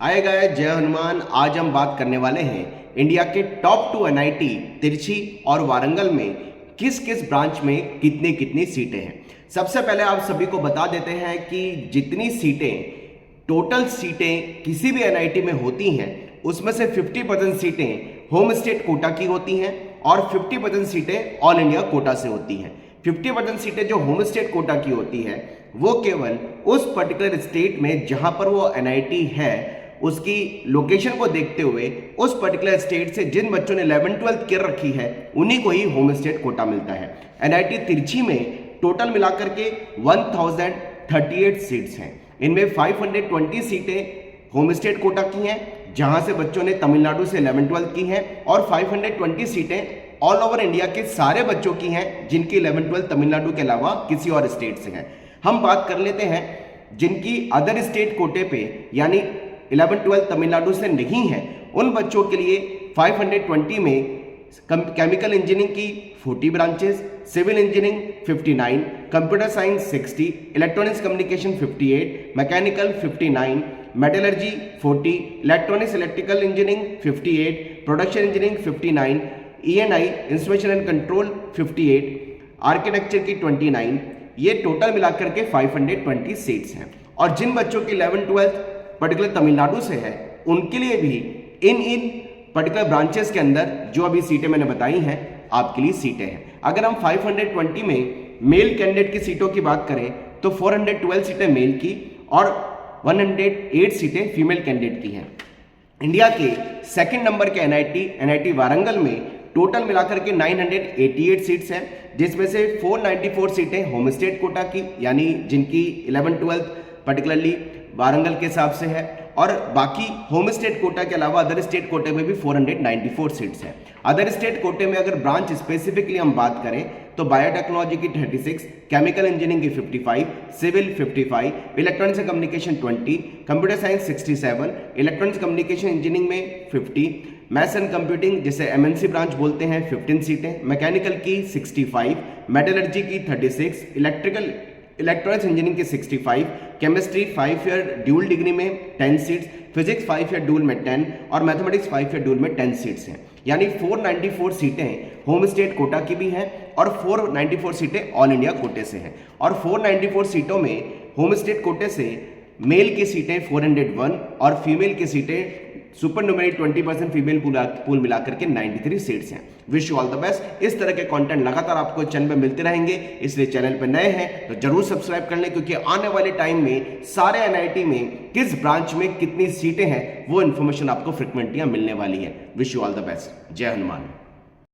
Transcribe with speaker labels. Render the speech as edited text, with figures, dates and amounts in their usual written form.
Speaker 1: आए गए जय हनुमान। आज हम बात करने वाले हैं इंडिया के टॉप 2 एनआईटी तिरछी और वारंगल में किस किस ब्रांच में कितनी कितनी सीटें हैं। सबसे पहले आप सभी को बता देते हैं कि जितनी सीटें टोटल सीटें किसी भी एनआईटी में होती हैं उसमें से 50% सीटें होम स्टेट कोटा की होती हैं और 50% सीटें ऑल इंडिया कोटा से होती हैं। 50% सीटें जो होम स्टेट कोटा की होती है वो केवल उस पर्टिकुलर स्टेट में जहां पर वो एनआईटी है उसकी लोकेशन को देखते हुए उस पर्टिकुलर स्टेट से जिन बच्चों ने 11th-12th कर रखी है उन्हीं को ही होम स्टेट कोटा मिलता है। एनआईटी तिरछी में टोटल मिलाकर के 1038 सीट्स हैं। इनमें 520 सीटें होम स्टेट कोटा की हैं जहां से बच्चों ने तमिलनाडु से 11th-12th की हैं और 520 सीटें ऑल ओवर इंडिया के सारे बच्चों की हैं जिनकी 11th-12th तमिलनाडु के अलावा किसी और स्टेट से हैं। हम बात कर लेते हैं जिनकी अदर स्टेट कोटे पे यानी 11th-12th तमिलनाडु से नहीं है उन बच्चों के लिए 520 में केमिकल इंजीनियरिंग की 40 branches, civil engineering 59, computer science 60, electronics communication 58, mechanical 59, metallurgy 40, electronics electrical engineering 58, production engineering 59, ई&आई इंस्ट्रूमेंटेशन एंड कंट्रोल 58, आर्किटेक्चर की 29। ये टोटल मिलाकर के 520 सीट्स हैं। और जिन बच्चों की 11th-12th पर्टिकुलर तमिलनाडु से है उनके लिए भी इन पर्टिकुलर ब्रांचेस के अंदर जो अभी सीटें मैंने बताई हैं आपके लिए सीटें हैं। अगर हम 520 में मेल कैंडिडेट की सीटों की बात करें तो 412 सीटें मेल की और 108 सीटें फीमेल कैंडिडेट की हैं। इंडिया के सेकंड नंबर के एनआईटी वारंगल में टोटल मिलाकर के 988 सीट्स हैं जिसमें से 494 सीटें होम स्टेट कोटा की यानी जिनकी 11th-12th पर्टिकुलरली वारंगल के हिसाब से है और बाकी होम स्टेट कोटा के अलावा अदर स्टेट कोटे में भी 494 सीट्स हैं। अदर स्टेट कोटे में अगर ब्रांच स्पेसिफिकली हम बात करें तो बायोटेक्नोलॉजी की 36, केमिकल इंजीनियरिंग की 55, civil 55, electronics and communication 20, computer science 67, electronics communication engineering में 50, मैथ्स एंड कंप्यूटिंग जिसे एमएनसी ब्रांच बोलते हैं 15 सीटें, मैकेनिकल की 65, मेटलर्जी की 36, इलेक्ट्रॉनिक्स इंजीनियरिंग की 65, केमिस्ट्री 5 ईयर ड्यूल डिग्री में 10 सीट्स, फिजिक्स 5 ईयर ड्यूल में 10 और मैथमेटिक्स 5 ईयर ड्यूल में 10 सीट्स हैं। यानी 494 सीटें होम स्टेट कोटा की भी हैं और 494 सीटें ऑल इंडिया कोटे से हैं। और 494 सीटों में होम स्टेट कोटे से मेल की सीटें 401 और फीमेल की सीटें सुपर न्यूमेरिक 20% फीमेल पूल मिलाकर के 93 सीट्स हैं। Wish you all the best. इस तरह के कंटेंट लगातार आपको चैनल पे मिलते रहेंगे, इसलिए चैनल पे नए हैं तो जरूर सब्सक्राइब कर लें क्योंकि आने वाले टाइम में सारे एनआईटी में किस ब्रांच में कितनी सीटें हैं वो इन्फॉर्मेशन आपको फ्रिक्वेंटली मिलने वाली है। Wish you all the best. जय हनुमान।